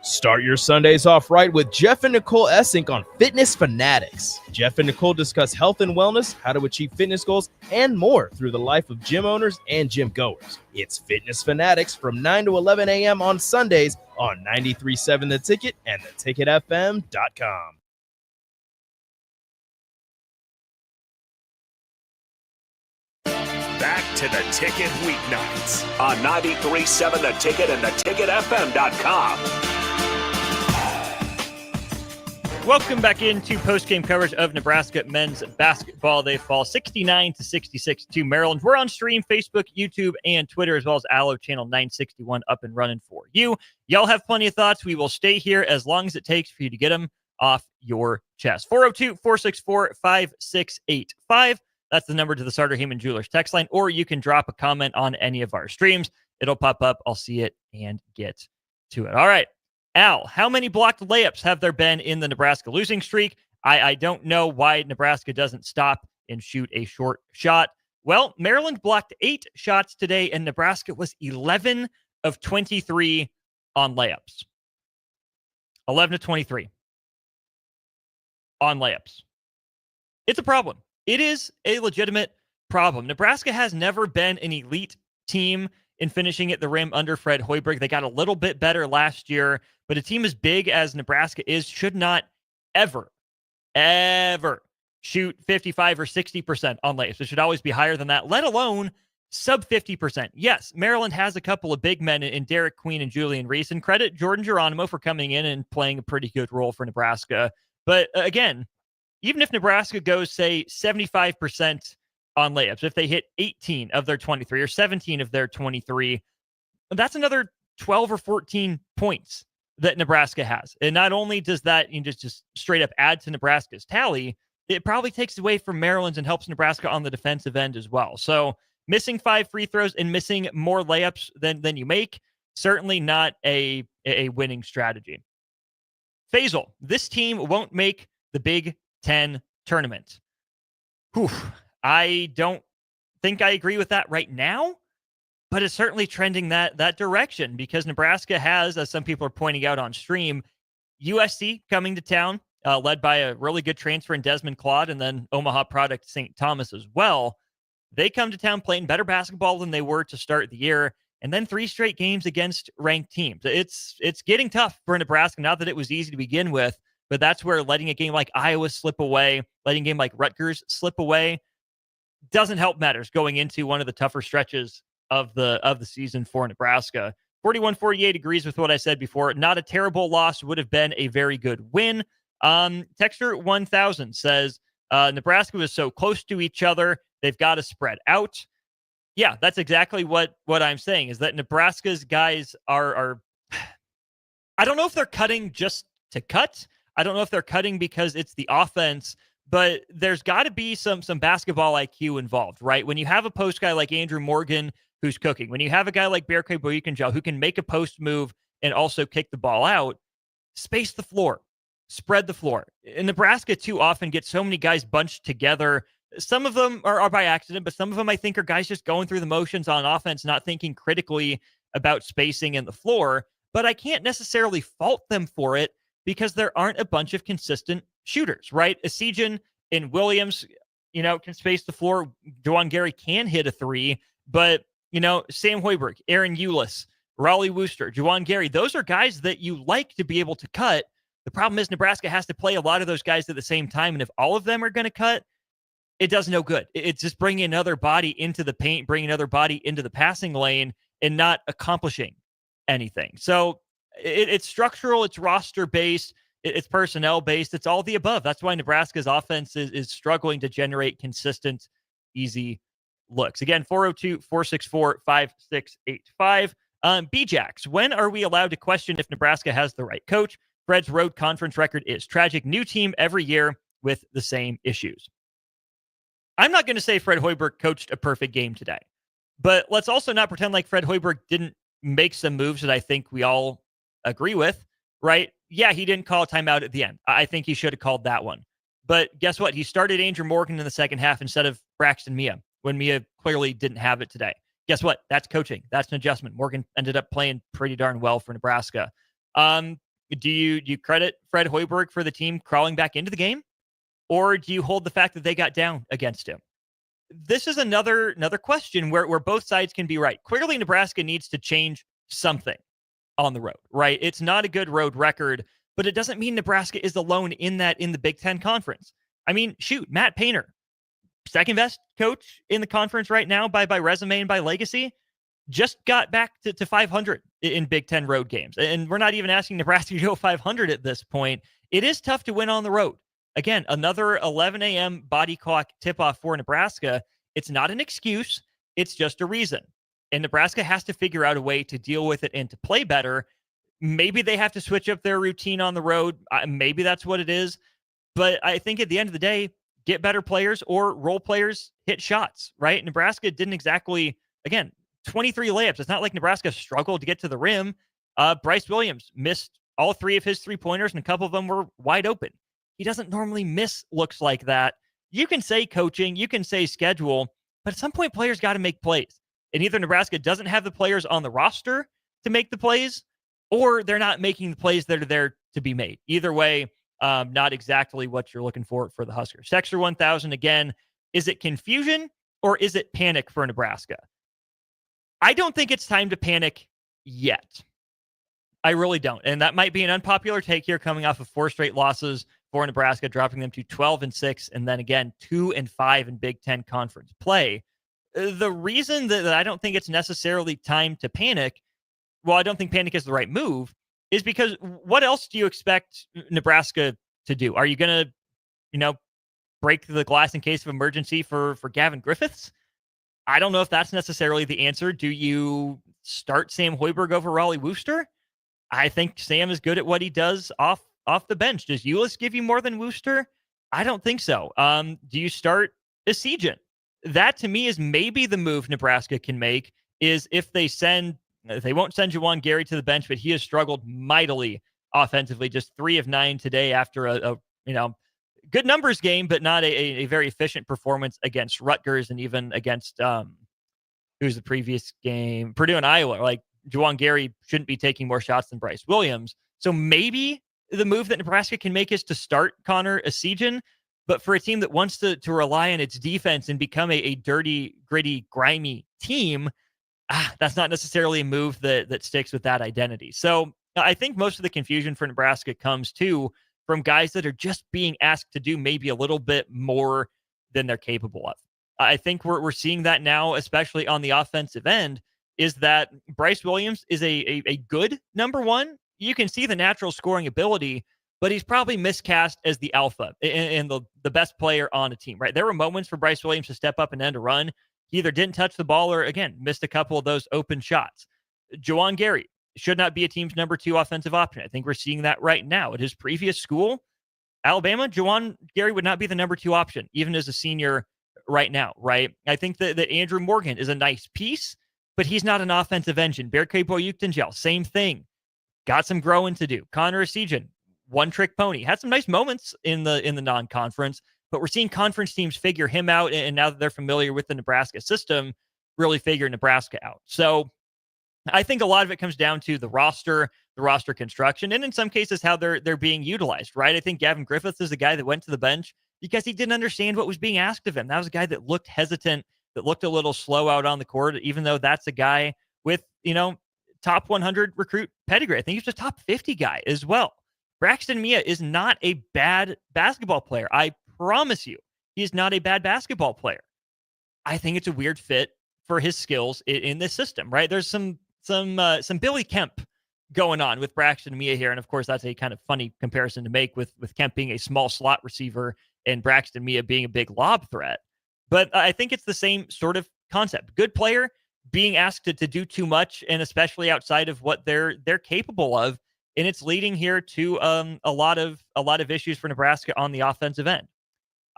Start your Sundays off right with Jeff and Nicole Essink on Fitness Fanatics. Jeff and Nicole discuss health and wellness, how to achieve fitness goals, and more through the life of gym owners and gym goers. It's Fitness Fanatics from 9 to 11 a.m. on Sundays on 93.7 The Ticket and theticketfm.com. Back to The Ticket weeknights on 93.7 The Ticket and theticketfm.com. Welcome back into post-game coverage of Nebraska men's basketball. They fall 69-66 to Maryland. We're on stream, Facebook, YouTube, and Twitter, as well as Allo Channel 961 up and running for you. Y'all have plenty of thoughts. We will stay here as long as it takes for you to get them off your chest. 402-464-5685. That's the number to the Sartor Heyman Jewelers text line, or you can drop a comment on any of our streams. It'll pop up. I'll see it and get to it. All right. Al, how many blocked layups have there been in the Nebraska losing streak? I don't know why Nebraska doesn't stop and shoot a short shot. Well, Maryland blocked 8 shots today, and Nebraska was 11 of 23 on layups. 11 of 23 on layups. It's a problem. It is a legitimate problem. Nebraska has never been an elite team in finishing at the rim under Fred Hoiberg. They got a little bit better last year, but a team as big as Nebraska is should not ever shoot 55 or 60% on layups. It should always be higher than that, let alone sub 50%. Yes, Maryland has a couple of big men in Derek Queen and Julian Reese, and credit Jordan Geronimo for coming in and playing a pretty good role for Nebraska. But again, even if Nebraska goes, say, 75% on layups, if they hit 18 of their 23 or 17 of their 23, that's another 12 or 14 points that Nebraska has. And not only does that just straight up add to Nebraska's tally, it probably takes away from Maryland's and helps Nebraska on the defensive end as well. So missing 5 free throws and missing more layups than you make, certainly not a winning strategy. Faisal, this team won't make the Big Ten tournament. Whew. I don't think I agree with that right now, but it's certainly trending that direction because Nebraska has, as some people are pointing out on stream, USC coming to town, led by a really good transfer in Desmond Claude, and then Omaha product St. Thomas as well. They come to town playing better basketball than they were to start the year, and then 3 straight games against ranked teams. It's getting tough for Nebraska, not that it was easy to begin with, but that's where letting a game like Iowa slip away, letting a game like Rutgers slip away, doesn't help matters going into one of the tougher stretches of the season for Nebraska. 41-48 agrees with what I said before. Not a terrible loss, would have been a very good win. Texture 1000 says Nebraska was so close to each other, they've got to spread out. Yeah, that's exactly what I'm saying, is that Nebraska's guys are I don't know if they're cutting just to cut. I don't know if they're cutting because it's the offense, but there's got to be some basketball IQ involved, right? When you have a post guy like Andrew Morgan who's cooking, when you have a guy like Berke Boykinjal who can make a post move and also kick the ball out, space the floor, spread the floor. In Nebraska too often gets so many guys bunched together. Some of them are by accident, but some of them I think are guys just going through the motions on offense, not thinking critically about spacing in the floor. But I can't necessarily fault them for it because there aren't a bunch of consistent shooters, right? Esijan and Williams, can space the floor. Juwan Gary can hit a 3, but, Sam Hoiberg, Aaron Eulis, Raleigh Wooster, Juwan Gary, those are guys that you like to be able to cut. The problem is Nebraska has to play a lot of those guys at the same time, and if all of them are going to cut, it does no good. It's just bringing another body into the paint, bringing another body into the passing lane, and not accomplishing anything. So it's structural, it's roster-based, it's personnel-based, it's all the above. That's why Nebraska's offense is struggling to generate consistent, easy looks. Again, 402-464-5685. B-Jacks, when are we allowed to question if Nebraska has the right coach? Fred's road conference record is tragic. New team every year with the same issues. I'm not going to say Fred Hoiberg coached a perfect game today, but let's also not pretend like Fred Hoiberg didn't make some moves that I think we all agree with, right? Yeah, he didn't call a timeout at the end. I think he should have called that one. But guess what? He started Andrew Morgan in the second half instead of Braxton Mia when Mia clearly didn't have it today. Guess what? That's coaching. That's an adjustment. Morgan ended up playing pretty darn well for Nebraska. Do you credit Fred Hoiberg for the team crawling back into the game? Or do you hold the fact that they got down against him? This is another question where both sides can be right. Clearly, Nebraska needs to change something on the road, right? It's not a good road record, but it doesn't mean Nebraska is alone in the Big Ten Conference. I mean, shoot, Matt Painter, second best coach in the conference right now by resume and by legacy, just got back to 500 in Big Ten road games. And we're not even asking Nebraska to go 500 at this point. It is tough to win on the road. Again, another 11 a.m. body clock tip-off for Nebraska. It's not an excuse. It's just a reason. And Nebraska has to figure out a way to deal with it and to play better. Maybe they have to switch up their routine on the road. Maybe that's what it is. But I think at the end of the day, get better players or role players hit shots, right? Nebraska didn't exactly, again, 23 layups. It's not like Nebraska struggled to get to the rim. Bryce Williams missed all 3 of his 3-pointers, and a couple of them were wide open. He doesn't normally miss looks like that. You can say coaching, you can say schedule, but at some point players got to make plays. And either Nebraska doesn't have the players on the roster to make the plays, or they're not making the plays that are there to be made. Either way, not exactly what you're looking for the Huskers. Texter 1000 again, is it confusion or is it panic for Nebraska? I don't think it's time to panic yet. I really don't. And that might be an unpopular take here coming off of 4 straight losses for Nebraska, dropping them to 12-6, and then again 2-5 in Big Ten Conference play. The reason that I don't think it's necessarily time to panic, well, I don't think panic is the right move, is because what else do you expect Nebraska to do? Are you going to, break the glass in case of emergency for Gavin Griffiths? I don't know if that's necessarily the answer. Do you start Sam Hoiberg over Raleigh Wooster? I think Sam is good at what he does off the bench. Does Ulis give you more than Wooster? I don't think so. Do you start Esijan? That to me is maybe the move Nebraska can make, is if they won't send Juwan Gary to the bench, but he has struggled mightily offensively, just 3 of 9 today after a good numbers game, but not a very efficient performance against Rutgers and even against who's the previous game, Purdue and Iowa. Like, Juwan Gary shouldn't be taking more shots than Bryce Williams. So maybe the move that Nebraska can make is to start Connor Esijan. But for a team that wants to rely on its defense and become a dirty, gritty, grimy team, that's not necessarily a move that sticks with that identity. So I think most of the confusion for Nebraska comes too from guys that are just being asked to do maybe a little bit more than they're capable of. I think we're seeing that now, especially on the offensive end, is that Bryce Williams is a good number one. You can see the natural scoring ability, but he's probably miscast as the alpha and the best player on a team, right? There were moments for Bryce Williams to step up and end a run. He either didn't touch the ball or, again, missed a couple of those open shots. Juwan Gary should not be a team's number 2 offensive option. I think we're seeing that right now. At his previous school, Alabama, Juwan Gary would not be the number 2 option, even as a senior right now, right? I think that Andrew Morgan is a nice piece, but he's not an offensive engine. Berke Boyuktengel, same thing. Got some growing to do. Connor Esijan, one-trick pony. Had some nice moments in the non-conference, but we're seeing conference teams figure him out, and now that they're familiar with the Nebraska system, really figure Nebraska out. So I think a lot of it comes down to the roster construction, and in some cases how they're being utilized, right? I think Gavin Griffiths is the guy that went to the bench because he didn't understand what was being asked of him. That was a guy that looked hesitant, that looked a little slow out on the court, even though that's a guy with, top 100 recruit pedigree. I think he's a top 50 guy as well. Braxton Mia is not a bad basketball player. I promise you, he's not a bad basketball player. I think it's a weird fit for his skills in this system, right? There's some Billy Kemp going on with Braxton Mia here. And of course, that's a kind of funny comparison to make with Kemp being a small slot receiver and Braxton Mia being a big lob threat. But I think it's the same sort of concept. Good player being asked to do too much, and especially outside of what they're capable of. And it's leading here to a lot of issues for Nebraska on the offensive end.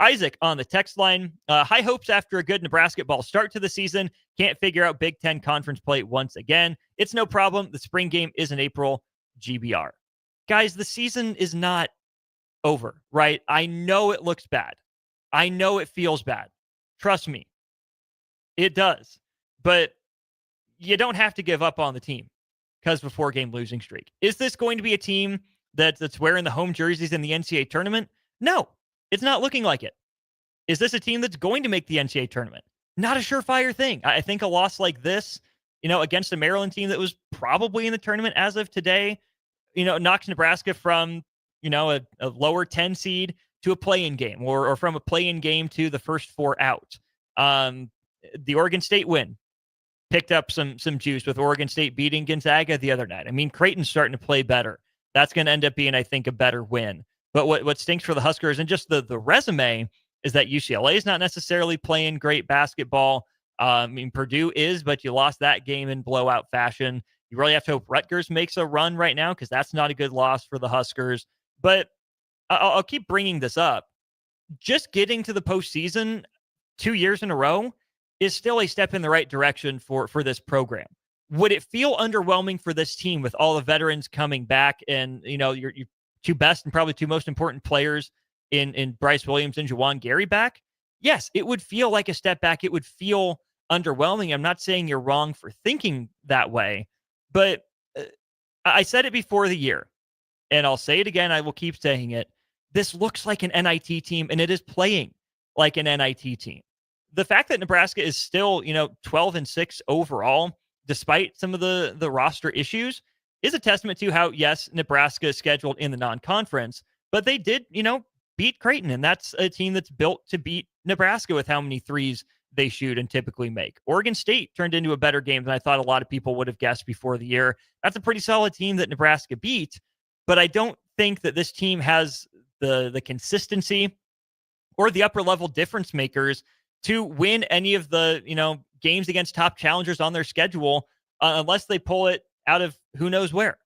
Isaac on the text line, high hopes after a good Nebraska ball start to the season. Can't figure out Big Ten conference play once again. It's no problem. The spring game is in April. GBR. Guys, the season is not over, right? I know it looks bad. I know it feels bad. Trust me. It does. But you don't have to give up on the team because of a 4-game losing streak. Is this going to be a team that's wearing the home jerseys in the NCAA tournament? No, it's not looking like it. Is this a team that's going to make the NCAA tournament? Not a surefire thing. I think a loss like this against a Maryland team that was probably in the tournament as of today, knocks Nebraska from, a lower 10 seed to a play-in game or from a play-in game to the first 4 out. The Oregon State win picked up some juice with Oregon State beating Gonzaga the other night. I mean, Creighton's starting to play better. That's going to end up being, I think, a better win. But what stinks for the Huskers and just the resume is that UCLA is not necessarily playing great basketball. Purdue is, but you lost that game in blowout fashion. You really have to hope Rutgers makes a run right now because that's not a good loss for the Huskers. But I'll keep bringing this up. Just getting to the postseason 2 years in a row is still a step in the right direction for this program. Would it feel underwhelming for this team with all the veterans coming back and, your 2 best and probably 2 most important players in Bryce Williams and Juwan Gary back? Yes, it would feel like a step back. It would feel underwhelming. I'm not saying you're wrong for thinking that way, but I said it before the year, and I'll say it again. I will keep saying it. This looks like an NIT team, and it is playing like an NIT team. The fact that Nebraska is still, 12-6 overall, despite some of the roster issues, is a testament to how, yes, Nebraska is scheduled in the non-conference, but they did, beat Creighton, and that's a team that's built to beat Nebraska with how many threes they shoot and typically make. Oregon State turned into a better game than I thought a lot of people would have guessed before the year. That's a pretty solid team that Nebraska beat, but I don't think that this team has the consistency or the upper level difference makers to win any of the, games against top challengers on their schedule unless they pull it out of who knows where.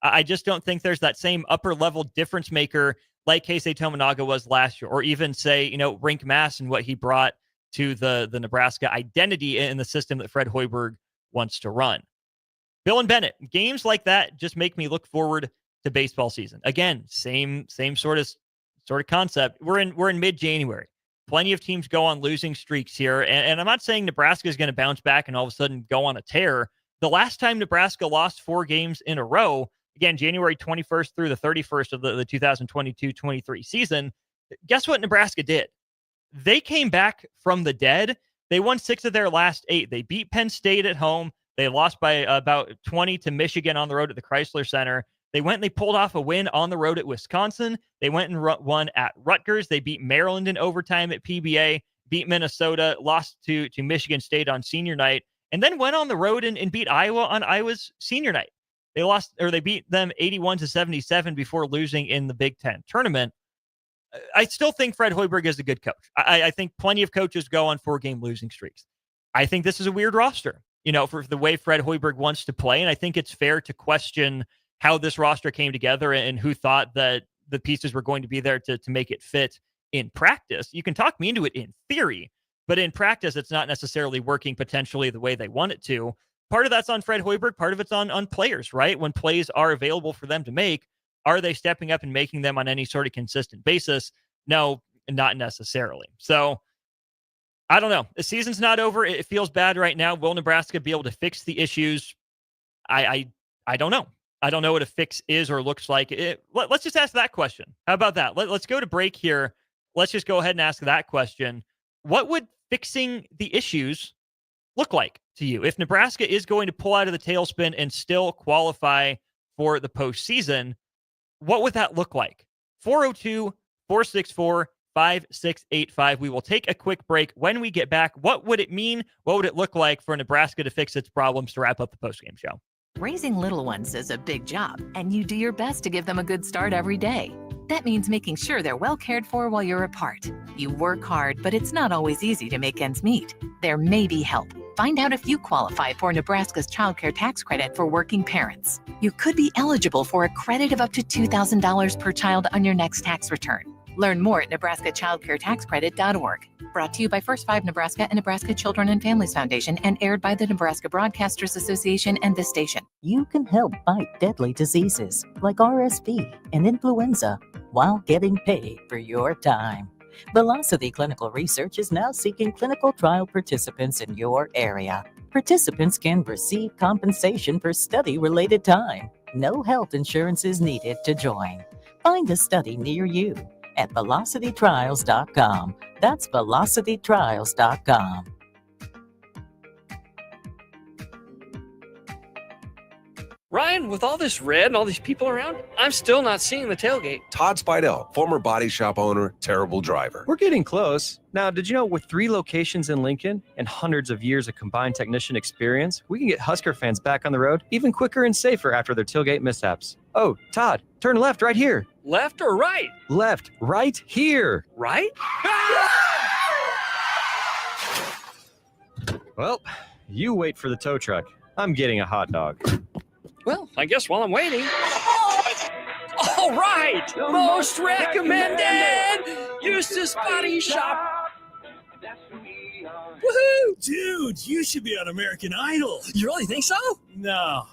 I just don't think there's that same upper level difference maker like Keisei Tominaga was last year, or even say, Rink Mass and what he brought to the Nebraska identity in the system that Fred Hoiberg wants to run. Bill and Bennett, games like that just make me look forward to baseball season. Again, same sort of concept. We're in mid-January. Plenty of teams go on losing streaks here, and I'm not saying Nebraska is going to bounce back and all of a sudden go on a tear. The last time Nebraska lost 4 games in a row, again, January 21st through the 31st of the 2022-23 season, guess what Nebraska did? They came back from the dead. They won 6 of their last 8. They beat Penn State at home. They lost by about 20 to Michigan on the road at the Chrysler Center. They went and they pulled off a win on the road at Wisconsin. They went and won at Rutgers. They beat Maryland in overtime at PBA, beat Minnesota, lost to Michigan State on senior night, and then went on the road and beat Iowa on Iowa's senior night. They beat them 81-77 before losing in the Big Ten tournament. I still think Fred Hoiberg is a good coach. I think plenty of coaches go on 4-game losing streaks. I think this is a weird roster, for the way Fred Hoiberg wants to play. And I think it's fair to question how this roster came together and who thought that the pieces were going to be there to make it fit in practice. You can talk me into it in theory, but in practice, it's not necessarily working potentially the way they want it to. Part of that's on Fred Hoiberg. Part of it's on players, right? When plays are available for them to make, are they stepping up and making them on any sort of consistent basis? No, not necessarily. So I don't know. The season's not over. It feels bad right now. Will Nebraska be able to fix the issues? I don't know. I don't know what a fix is or looks like. Let's just ask that question. How about that? Let's go to break here. Let's just go ahead and ask that question. What would fixing the issues look like to you? If Nebraska is going to pull out of the tailspin and still qualify for the postseason, what would that look like? 402-464-5685. We will take a quick break. When we get back, what would it mean? What would it look like for Nebraska to fix its problems to wrap up the postgame show? Raising little ones is a big job, and you do your best to give them a good start every day. That means making sure they're well cared for while you're apart. You work hard, but it's not always easy to make ends meet. There may be help. Find out if you qualify for Nebraska's Child Care Tax Credit for working parents. You could be eligible for a credit of up to $2,000 per child on your next tax return. Learn more at nebraskachildcaretaxcredit.org. Brought to you by First 5 Nebraska and Nebraska Children and Families Foundation and aired by the Nebraska Broadcasters Association and this station. You can help fight deadly diseases like RSV and influenza while getting paid for your time. Velocity Clinical Research is now seeking clinical trial participants in your area. Participants can receive compensation for study-related time. No health insurance is needed to join. Find a study near you at velocitytrials.com. That's velocitytrials.com. Ryan, with all this red and all these people around, I'm still not seeing the tailgate. Todd Spidell, former body shop owner, terrible driver. We're getting close. Now, did you know with 3 locations in Lincoln and hundreds of years of combined technician experience, we can get Husker fans back on the road even quicker and safer after their tailgate mishaps? Oh, Todd, turn left right here. Left or right? Left, right here. Right? Well, you wait for the tow truck. I'm getting a hot dog. Well, I guess while I'm waiting. All right! Most recommended! Eustace Body Shop! Woohoo! Dude, you should be on American Idol. You really think so? No.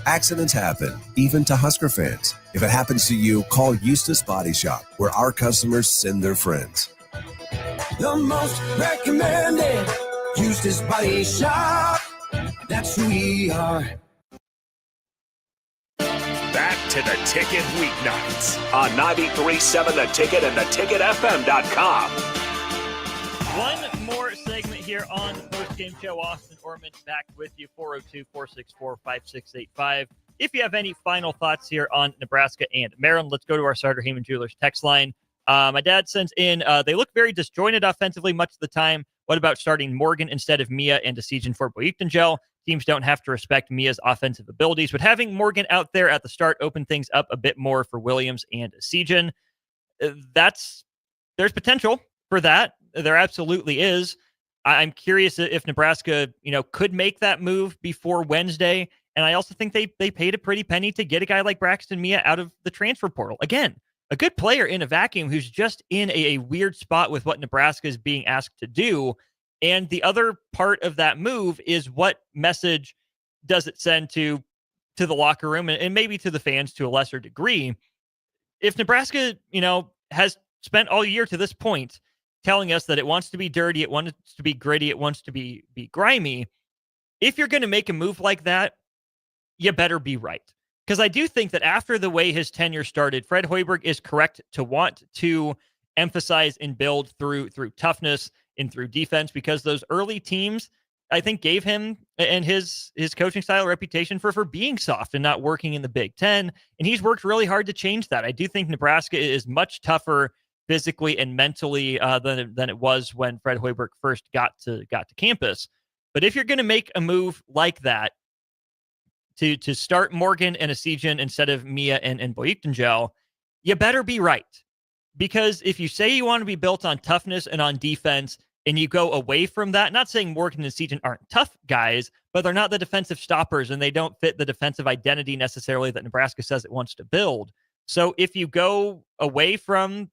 Accidents happen, even to Husker fans. If it happens to you, call Eustace Body Shop, where our customers send their friends. The most recommended Eustace Body Shop. That's who we are. Back to the Ticket weeknights on 93.7 The Ticket and theticketfm.com. One more segment here on the postgame show. Austin Orman back with you, 402-464-5685. If you have any final thoughts here on Nebraska and Maryland, let's go to our Starter Heyman Jewelers text line. My dad sends in, they look very disjointed offensively much of the time. What about starting Morgan instead of Mia and Decision for Boyuktengel? Teams don't have to respect Mia's offensive abilities, but having Morgan out there at the start opened things up a bit more for Williams and Sejan. There's potential for that. There absolutely is. I'm curious if Nebraska, could make that move before Wednesday. And I also think they paid a pretty penny to get a guy like Braxton Mia out of the transfer portal. Again, a good player in a vacuum who's just in a weird spot with what Nebraska is being asked to do. And the other part of that move is what message does it send to the locker room and maybe to the fans to a lesser degree. If Nebraska, has spent all year to this point telling us that it wants to be dirty, it wants to be gritty, it wants to be grimy, if you're going to make a move like that, you better be right. Because I do think that after the way his tenure started, Fred Hoiberg is correct to want to emphasize and build through toughness and through defense, because those early teams, I think, gave him and his coaching style a reputation for being soft and not working in the Big Ten. And he's worked really hard to change that. I do think Nebraska is much tougher physically and mentally than it was when Fred Hoiberg first got to campus. But if you're going to make a move like that, to start Morgan and Sejan instead of Mia and Boyuktengel, you better be right. Because if you say you want to be built on toughness and on defense, and you go away from that, not saying Morgan and Sejan aren't tough guys, but they're not the defensive stoppers, and they don't fit the defensive identity necessarily that Nebraska says it wants to build. So if you go away from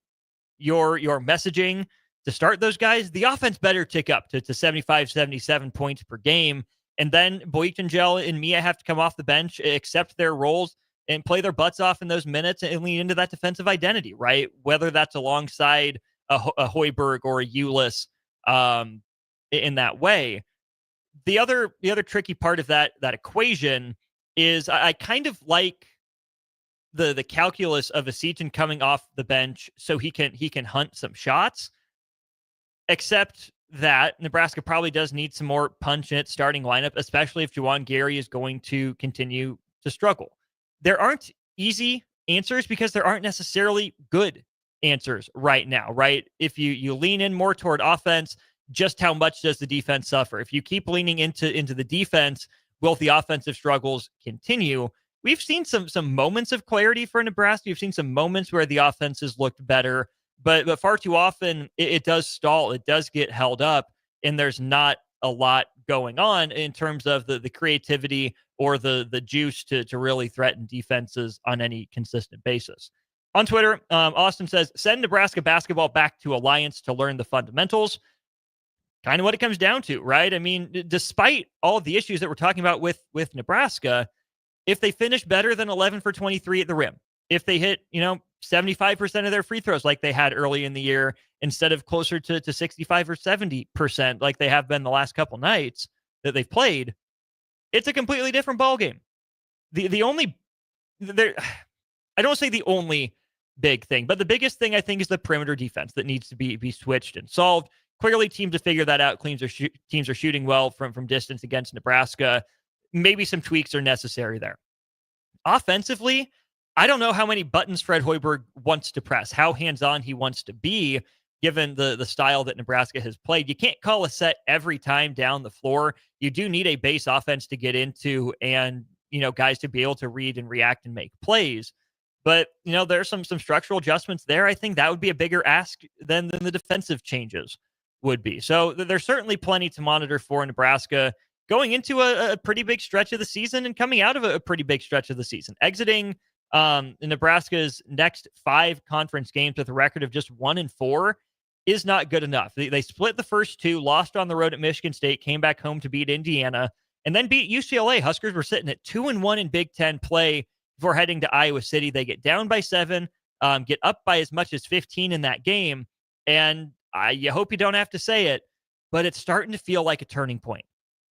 your messaging to start those guys, the offense better tick up to 75, 77 points per game. And then Boyuktengel and Mia have to come off the bench, accept their roles, and play their butts off in those minutes and lean into that defensive identity, right? Whether that's alongside a Hoiberg or a Ulis in that way. The other tricky part of that equation is I kind of like the calculus of a Sejan coming off the bench so he can hunt some shots, except that Nebraska probably does need some more punch in its starting lineup, especially if Juwan Gary is going to continue to struggle. There aren't easy answers because there aren't necessarily good answers right now, right? If you lean in more toward offense, just how much does the defense suffer? If you keep leaning into the defense, will the offensive struggles continue? We've seen some moments of clarity for Nebraska. You've seen some moments where the offense has looked better, but far too often it does stall. It does get held up, and there's not a lot going on in terms of the creativity or the juice to really threaten defenses on any consistent basis. On Twitter, Austin says, send Nebraska basketball back to Alliance to learn the fundamentals. Kind of what it comes down to, right? I mean, despite all of the issues that we're talking about with Nebraska, if they finish better than 11 for 23 at the rim, if they hit, 75% of their free throws like they had early in the year, instead of closer to 65 or 70% like they have been the last couple nights that they've played, it's a completely different ballgame. I don't say the only big thing, but the biggest thing I think is the perimeter defense that needs to be switched and solved. Clearly, teams have figured that out. Teams are shooting well from distance against Nebraska. maybe some tweaks are necessary there. Offensively, I don't know how many buttons Fred Hoiberg wants to press, how hands-on he wants to be, given the style that Nebraska has played. You can't call a set every time down the floor. You do need a base offense to get into and, guys to be able to read and react and make plays. But, there's some structural adjustments there. I think that would be a bigger ask than the defensive changes would be. So there's certainly plenty to monitor for Nebraska going into a pretty big stretch of the season and coming out of a pretty big stretch of the season. Exiting Nebraska's next 5 conference games with a record of just 1-4 is not good enough. They split the first 2, lost on the road at Michigan State, came back home to beat Indiana, and then beat UCLA. Huskers were sitting at 2-1 in Big Ten play before heading to Iowa City. They get down by 7, get up by as much as 15 in that game, and you hope you don't have to say it, but it's starting to feel like a turning point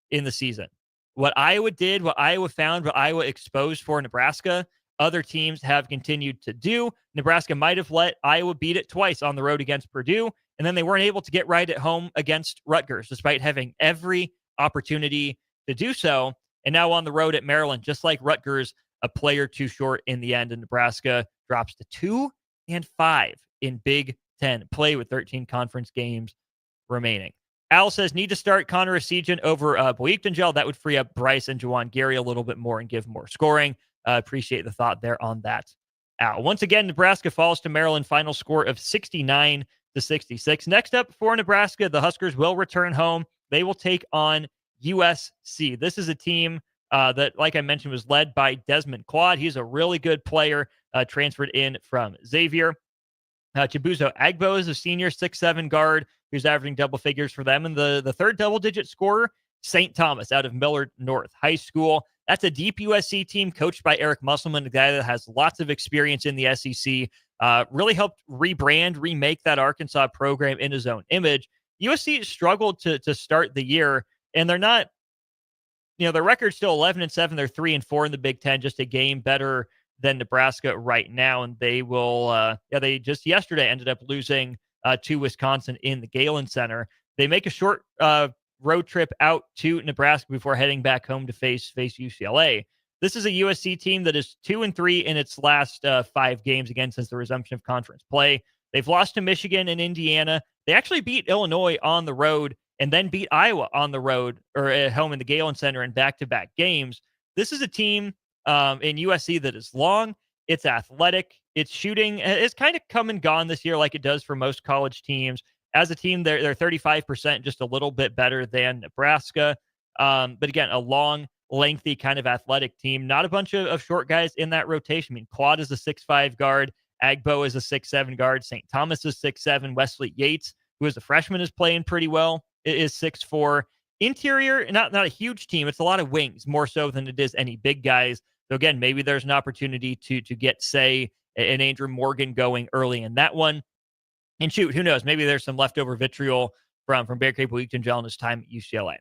in the season. What Iowa did, what Iowa found, what Iowa exposed for Nebraska, other teams have continued to do. Nebraska might have let Iowa beat it twice on the road against Purdue, and then they weren't able to get right at home against Rutgers, despite having every opportunity to do so. And now on the road at Maryland, just like Rutgers, a player too short in the end, and Nebraska drops to 2-5 in Big Ten play with 13 conference games remaining. Al says, need to start Connor Essegian over Boyikdengel. That would free up Bryce and Juwan Gary a little bit more and give more scoring. Appreciate the thought there on that, Al. Once again, Nebraska falls to Maryland, final score of 69-66. Next up for Nebraska, the Huskers will return home. They will take on USC. This is a team that, like I mentioned, was led by Desmond Claude. He's a really good player, transferred in from Xavier. Chibuzo Agbo is a senior 6'7" guard who's averaging double figures for them. And the third double-digit scorer, St. Thomas out of Millard North High School. That's a deep USC team coached by Eric Musselman, a guy that has lots of experience in the SEC, really helped remake that Arkansas program in his own image. USC struggled to start the year, and they're not, their record's still 11-7. They're 3-4 in the Big Ten, just a game better than Nebraska right now. And they will, they just yesterday ended up losing to Wisconsin in the Galen Center. They make a short road trip out to Nebraska before heading back home to face UCLA. This is a USC team that is 2-3 in its last 5 games again since the resumption of conference play. They've lost to Michigan and Indiana. They actually beat Illinois on the road and then beat Iowa on the road or at home in the Galen Center in back-to-back games. This is a team in USC that is long. It's athletic. Its shooting is kind of come and gone this year like it does for most college teams. As a team, they're 35%, just a little bit better than Nebraska. But again, a long, lengthy kind of athletic team. Not a bunch of short guys in that rotation. I mean, Claude is a 6'5" guard. Agbo is a 6'7" guard. St. Thomas is 6'7". Wesley Yates, who is a freshman, is playing pretty well, is 6'4". Interior, not a huge team. It's a lot of wings, more so than it is any big guys. So again, maybe there's an opportunity to get, say, an Andrew Morgan going early in that one. And shoot, who knows? Maybe there's some leftover vitriol from Bear Cape Boyikdengel in his time at UCLA.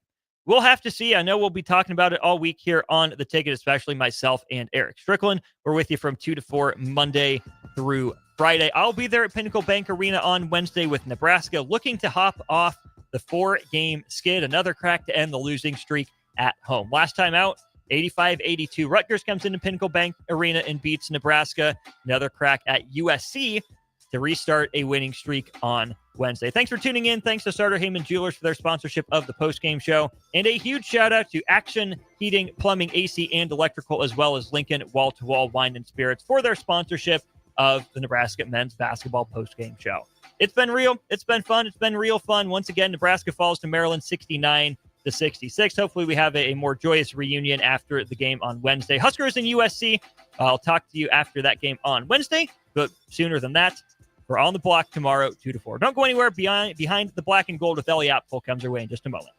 We'll have to see. I know we'll be talking about it all week here on The Ticket, especially myself and Eric Strickland. We're with you from 2 to 4 Monday through Friday. I'll be there at Pinnacle Bank Arena on Wednesday with Nebraska, looking to hop off the 4-game skid, another crack to end the losing streak at home. Last time out, 85-82. Rutgers comes into Pinnacle Bank Arena and beats Nebraska. Another crack at USC to restart a winning streak on Wednesday. Thanks for tuning in. Thanks to Starter Heyman Jewelers for their sponsorship of the postgame show. And a huge shout out to Action Heating, Plumbing, AC, and Electrical, as well as Lincoln Wall-to-Wall Wine and Spirits for their sponsorship of the Nebraska men's basketball postgame show. It's been real. It's been fun. It's been real fun. Once again, Nebraska falls to Maryland 69-66. Hopefully we have a more joyous reunion after the game on Wednesday. Huskers and USC. I'll talk to you after that game on Wednesday, but sooner than that, we're on the block tomorrow, 2 to 4. Don't go anywhere. Behind the black and gold with Ellie Apfel comes our way in just a moment.